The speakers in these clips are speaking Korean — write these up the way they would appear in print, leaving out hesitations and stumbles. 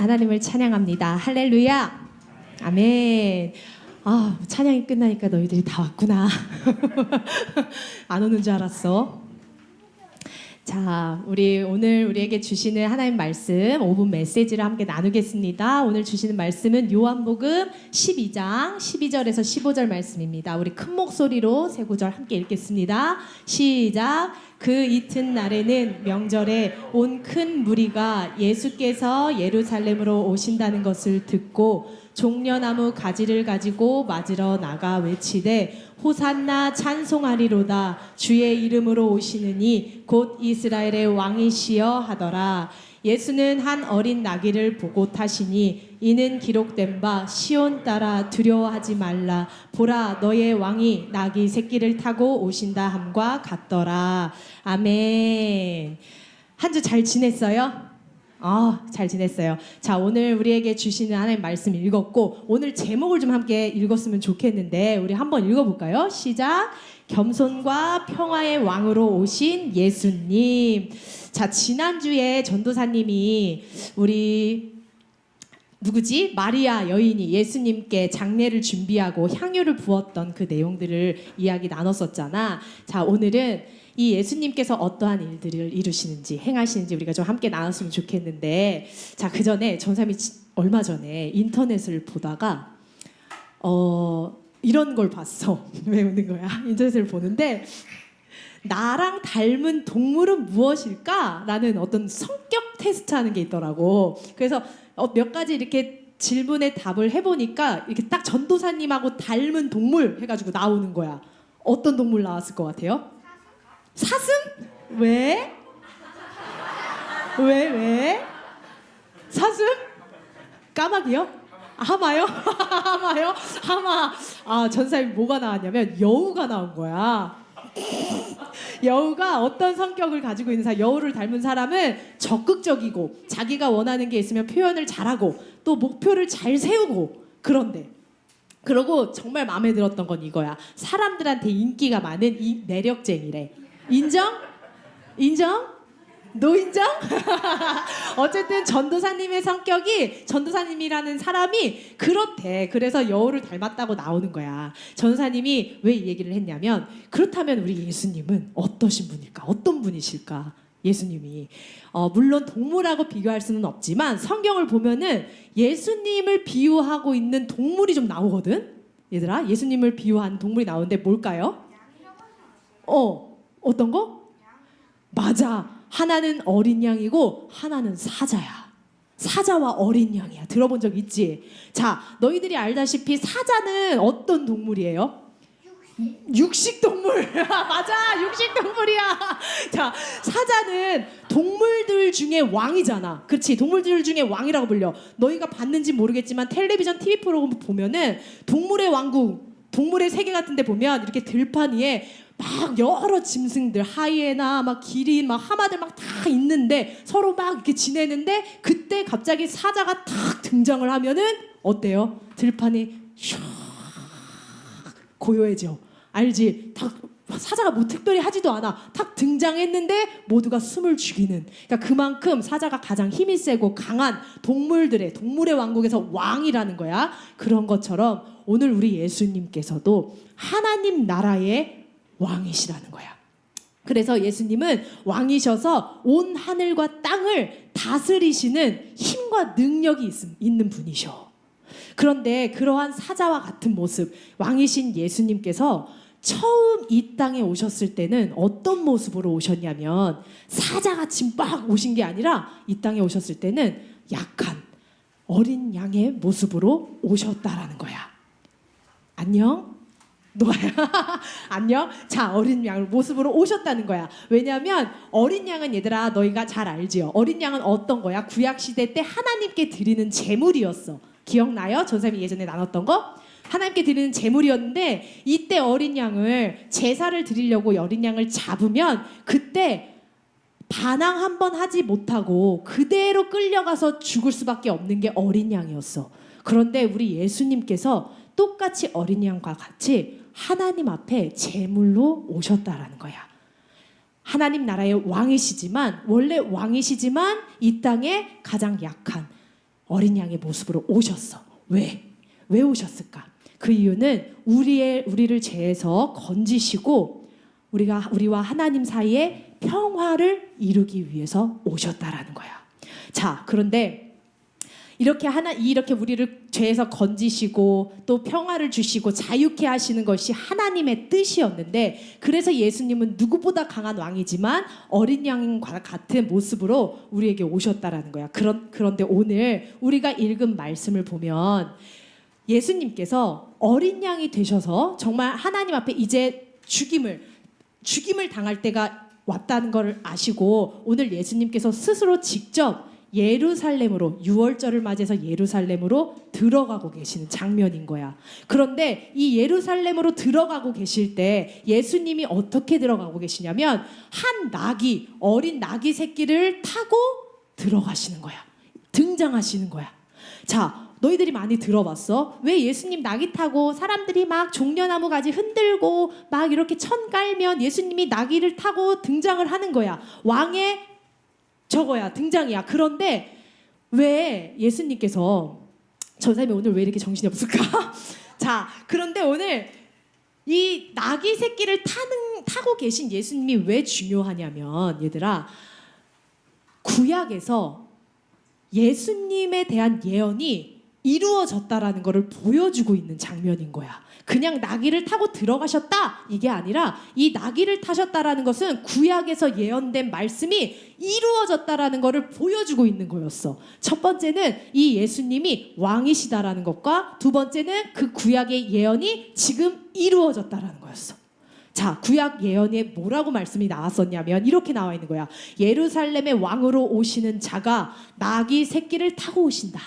하나님을 찬양합니다. 할렐루야. 아멘. 아, 찬양이 끝나니까 너희들이 다 왔구나. 안 오는 줄 알았어. 자, 우리 오늘 우리에게 주시는 하나님 말씀 5분 메시지를 함께 나누겠습니다. 오늘 주시는 말씀은 요한복음 12장 12절에서 15절 말씀입니다. 우리 큰 목소리로 세 구절 함께 읽겠습니다. 시작. 그 이튿날에는 명절에 온 큰 무리가 예수께서 예루살렘으로 오신다는 것을 듣고 종려나무 가지를 가지고 맞으러 나가 외치되 호산나 찬송하리로다 주의 이름으로 오시느니 곧 이스라엘의 왕이시여 하더라. 예수는 한 어린 나귀를 보고 타시니 이는 기록된 바 시온 딸아 두려워하지 말라 보라 너의 왕이 나귀 새끼를 타고 오신다 함과 같더라. 아멘. 한 주 잘 지냈어요? 잘 지냈어요. 자, 오늘 우리에게 주시는 하나님 말씀 읽었고 오늘 제목을 좀 함께 읽었으면 좋겠는데 우리 한번 읽어볼까요? 시작. 겸손과 평화의 왕으로 오신 예수님. 자, 지난주에 전도사님이 우리 누구지? 마리아 여인이 예수님께 장례를 준비하고 향유를 부었던 그 내용들을 이야기 나눴었잖아. 자, 오늘은 이 예수님께서 어떠한 일들을 이루시는지 행하시는지 우리가 좀 함께 나눴으면 좋겠는데, 자, 그 전에 전사님이 얼마 전에 인터넷을 보다가 이런 걸 봤어. 왜 웃는 거야? 인터넷을 보는데 나랑 닮은 동물은 무엇일까? 라는 어떤 성격 테스트하는 게 있더라고. 그래서 몇 가지 이렇게 질문에 답을 해보니까 이렇게 딱 전도사님하고 닮은 동물 해가지고 나오는 거야. 어떤 동물 나왔을 것 같아요? 사슴? 왜? 왜? 사슴? 까마귀요? 하마요? 하마요? 하마. 아, 전사님 뭐가 나왔냐면 여우가 나온 거야. 여우가 어떤 성격을 가지고 있는 사람, 여우를 닮은 사람은 적극적이고 자기가 원하는 게 있으면 표현을 잘하고 또 목표를 잘 세우고 그런데 그러고 정말 마음에 들었던 건 이거야. 사람들한테 인기가 많은 이 매력쟁이래. 인정? 너 인정? 어쨌든 전도사님의 성격이 전도사님이라는 사람이 그렇대. 그래서 여우를 닮았다고 나오는 거야. 전도사님이 왜 이 얘기를 했냐면 그렇다면 우리 예수님은 어떠신 분일까? 어떤 분이실까? 예수님이 물론 동물하고 비교할 수는 없지만 성경을 보면은 예수님을 비유하고 있는 동물이 좀 나오거든. 얘들아, 예수님을 비유한 동물이 나오는데 뭘까요? 어떤 거? 맞아. 하나는 어린 양이고 하나는 사자야. 사자와 어린 양이야. 들어본 적 있지? 자, 너희들이 알다시피 사자는 어떤 동물이에요? 육식 동물. 맞아, 육식 동물이야. 자, 사자는 동물들 중에 왕이잖아. 그렇지? 동물들 중에 왕이라고 불려. 너희가 봤는지 모르겠지만 텔레비전 TV 프로그램 보면은 동물의 왕국, 동물의 세계 같은 데 보면 이렇게 들판 위에 막 여러 짐승들, 하이에나, 막 기린, 막 하마들 막 다 있는데 서로 막 이렇게 지내는데 그때 갑자기 사자가 탁 등장을 하면은 어때요? 들판이 슉 고요해져. 알지? 탁 사자가 뭐 특별히 하지도 않아. 탁 등장했는데 모두가 숨을 죽이는. 그러니까 그만큼 사자가 가장 힘이 세고 강한 동물의 왕국에서 왕이라는 거야. 그런 것처럼 오늘 우리 예수님께서도 하나님 나라의 왕이시라는 거야. 그래서 예수님은 왕이셔서 온 하늘과 땅을 다스리시는 힘과 능력이 있는 분이셔. 그런데 그러한 사자와 같은 모습, 왕이신 예수님께서 처음 이 땅에 오셨을 때는 어떤 모습으로 오셨냐면 사자같이 막 오신 게 아니라 이 땅에 오셨을 때는 약한 어린 양의 모습으로 오셨다라는 거야. 안녕? 노아야. 안녕. 자, 어린 양 모습으로 오셨다는 거야. 왜냐하면 어린 양은 얘들아 너희가 잘 알지요. 어린 양은 어떤 거야? 구약 시대 때 하나님께 드리는 제물이었어. 기억나요? 전사님이 예전에 나눴던 거? 하나님께 드리는 제물이었는데 이때 어린 양을 제사를 드리려고 어린 양을 잡으면 그때 반항 한 번 하지 못하고 그대로 끌려가서 죽을 수밖에 없는 게 어린 양이었어. 그런데 우리 예수님께서 똑같이 어린 양과 같이 하나님 앞에 제물로 오셨다라는 거야. 하나님 나라의 왕이시지만 원래 왕이시지만 이 땅에 가장 약한 어린 양의 모습으로 오셨어. 왜? 왜 오셨을까? 그 이유는 우리를 죄에서 건지시고 우리와 하나님 사이에 평화를 이루기 위해서 오셨다라는 거야. 자, 그런데 이렇게 우리를 죄에서 건지시고 또 평화를 주시고 자유케 하시는 것이 하나님의 뜻이었는데, 그래서 예수님은 누구보다 강한 왕이지만 어린 양과 같은 모습으로 우리에게 오셨다라는 거야. 그런데 오늘 우리가 읽은 말씀을 보면 예수님께서 어린 양이 되셔서 정말 하나님 앞에 이제 죽임을 당할 때가 왔다는 걸 아시고 오늘 예수님께서 스스로 직접 예루살렘으로, 유월절을 맞이해서 예루살렘으로 들어가고 계시는 장면인 거야. 그런데 이 예루살렘으로 들어가고 계실 때 예수님이 어떻게 들어가고 계시냐면 어린 나귀 새끼를 타고 들어가시는 거야. 등장하시는 거야. 자, 너희들이 많이 들어봤어? 왜 예수님 나귀 타고 사람들이 막 종려나무 가지 흔들고 막 이렇게 천 깔면 예수님이 나귀를 타고 등장을 하는 거야. 왕의 저거야, 등장이야. 그런데 왜 예수님께서, 저 사람이 오늘 왜 이렇게 정신이 없을까? 자, 그런데 오늘 이 나귀 새끼를 타고 계신 예수님이 왜 중요하냐면, 얘들아, 구약에서 예수님에 대한 예언이 이루어졌다라는 것을 보여주고 있는 장면인 거야. 그냥 나귀를 타고 들어가셨다 이게 아니라 이 나귀를 타셨다라는 것은 구약에서 예언된 말씀이 이루어졌다라는 것을 보여주고 있는 거였어. 첫 번째는 이 예수님이 왕이시다라는 것과 두 번째는 그 구약의 예언이 지금 이루어졌다라는 거였어. 자, 구약 예언에 뭐라고 말씀이 나왔었냐면 이렇게 나와 있는 거야. 예루살렘의 왕으로 오시는 자가 나귀 새끼를 타고 오신다.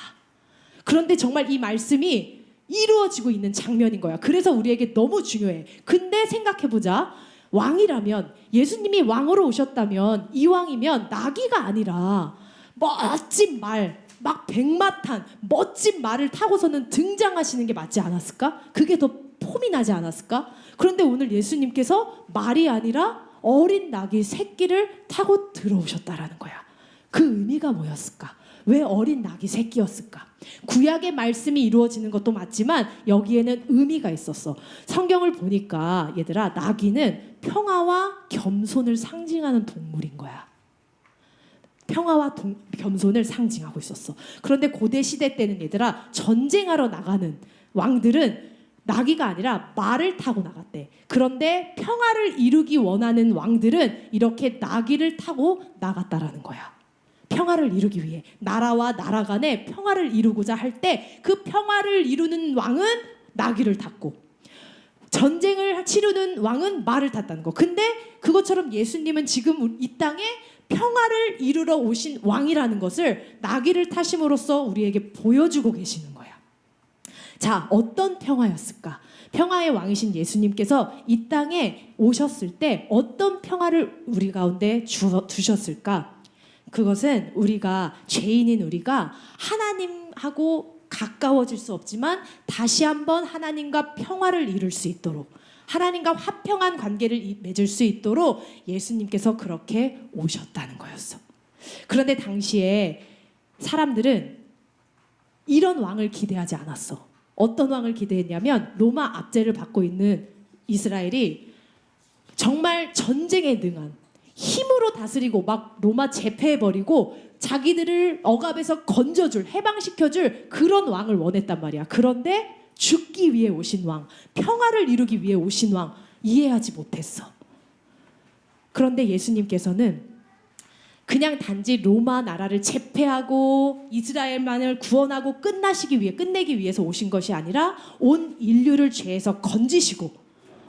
그런데 정말 이 말씀이 이루어지고 있는 장면인 거야. 그래서 우리에게 너무 중요해. 근데 생각해보자. 왕이라면, 예수님이 왕으로 오셨다면, 이 왕이면 나귀가 아니라 멋진 말, 막 백마탄 멋진 말을 타고서는 등장하시는 게 맞지 않았을까? 그게 더 폼이 나지 않았을까? 그런데 오늘 예수님께서 말이 아니라 어린 나귀 새끼를 타고 들어오셨다라는 거야. 그 의미가 뭐였을까? 왜 어린 나귀 새끼였을까? 구약의 말씀이 이루어지는 것도 맞지만 여기에는 의미가 있었어. 성경을 보니까 얘들아, 나귀는 평화와 겸손을 상징하는 동물인 거야. 평화와 겸손을 상징하고 있었어. 그런데 고대 시대 때는 얘들아, 전쟁하러 나가는 왕들은 나귀가 아니라 말을 타고 나갔대. 그런데 평화를 이루기 원하는 왕들은 이렇게 나귀를 타고 나갔다라는 거야. 평화를 이루기 위해, 나라와 나라 간에 평화를 이루고자 할 때 그 평화를 이루는 왕은 나귀를 탔고 전쟁을 치르는 왕은 말을 탔다는 거. 근데 그것처럼 예수님은 지금 이 땅에 평화를 이루러 오신 왕이라는 것을 나귀를 타심으로써 우리에게 보여주고 계시는 거야. 자, 어떤 평화였을까? 평화의 왕이신 예수님께서 이 땅에 오셨을 때 어떤 평화를 우리 가운데 두셨을까? 그것은 죄인인 우리가 하나님하고 가까워질 수 없지만 다시 한번 하나님과 평화를 이룰 수 있도록, 하나님과 화평한 관계를 맺을 수 있도록 예수님께서 그렇게 오셨다는 거였어. 그런데 당시에 사람들은 이런 왕을 기대하지 않았어. 어떤 왕을 기대했냐면 로마 압제를 받고 있는 이스라엘이 정말 전쟁에 능한, 힘으로 다스리고 막 로마 제패해버리고 자기들을 억압에서 건져줄, 해방시켜줄 그런 왕을 원했단 말이야. 그런데 죽기 위해 오신 왕, 평화를 이루기 위해 오신 왕, 이해하지 못했어. 그런데 예수님께서는 그냥 단지 로마 나라를 제패하고 이스라엘만을 구원하고 끝내기 위해서 오신 것이 아니라 온 인류를 죄에서 건지시고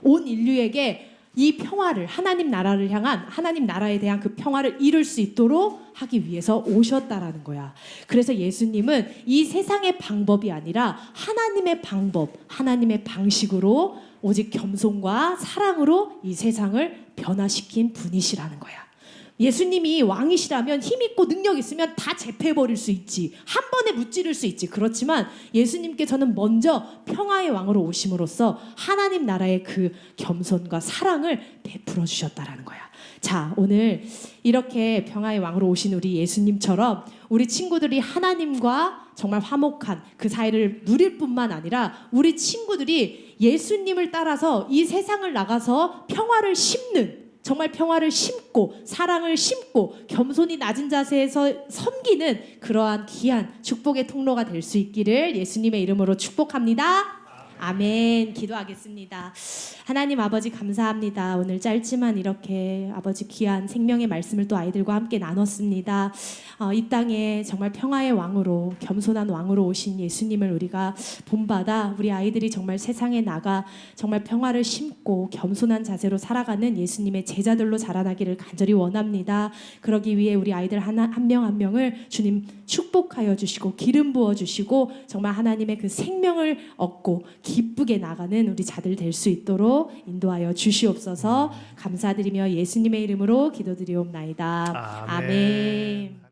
온 인류에게 이 평화를, 하나님 나라를 향한, 하나님 나라에 대한 그 평화를 이룰 수 있도록 하기 위해서 오셨다라는 거야. 그래서 예수님은 이 세상의 방법이 아니라 하나님의 방법, 하나님의 방식으로 오직 겸손과 사랑으로 이 세상을 변화시킨 분이시라는 거야. 예수님이 왕이시라면 힘 있고 능력 있으면 다 제패해버릴 수 있지. 한 번에 무찌를 수 있지. 그렇지만 예수님께서는 먼저 평화의 왕으로 오심으로써 하나님 나라의 그 겸손과 사랑을 베풀어 주셨다라는 거야. 자, 오늘 이렇게 평화의 왕으로 오신 우리 예수님처럼 우리 친구들이 하나님과 정말 화목한 그 사이를 누릴 뿐만 아니라 우리 친구들이 예수님을 따라서 이 세상을 나가서 평화를 심는, 정말 평화를 심고 사랑을 심고 겸손히 낮은 자세에서 섬기는 그러한 귀한 축복의 통로가 될 수 있기를 예수님의 이름으로 축복합니다. 아멘. 기도하겠습니다. 하나님 아버지 감사합니다. 오늘 짧지만 이렇게 아버지 귀한 생명의 말씀을 또 아이들과 함께 나눴습니다. 이 땅에 정말 평화의 왕으로 겸손한 왕으로 오신 예수님을 우리가 본받아 우리 아이들이 정말 세상에 나가 정말 평화를 심고 겸손한 자세로 살아가는 예수님의 제자들로 자라나기를 간절히 원합니다. 그러기 위해 우리 아이들 한 명 한 명을 주님 축복하여 주시고 기름 부어 주시고 정말 하나님의 그 생명을 얻고 기쁘게 나가는 우리 자들 될 수 있도록 인도하여 주시옵소서. 감사드리며 예수님의 이름으로 기도드리옵나이다. 아멘.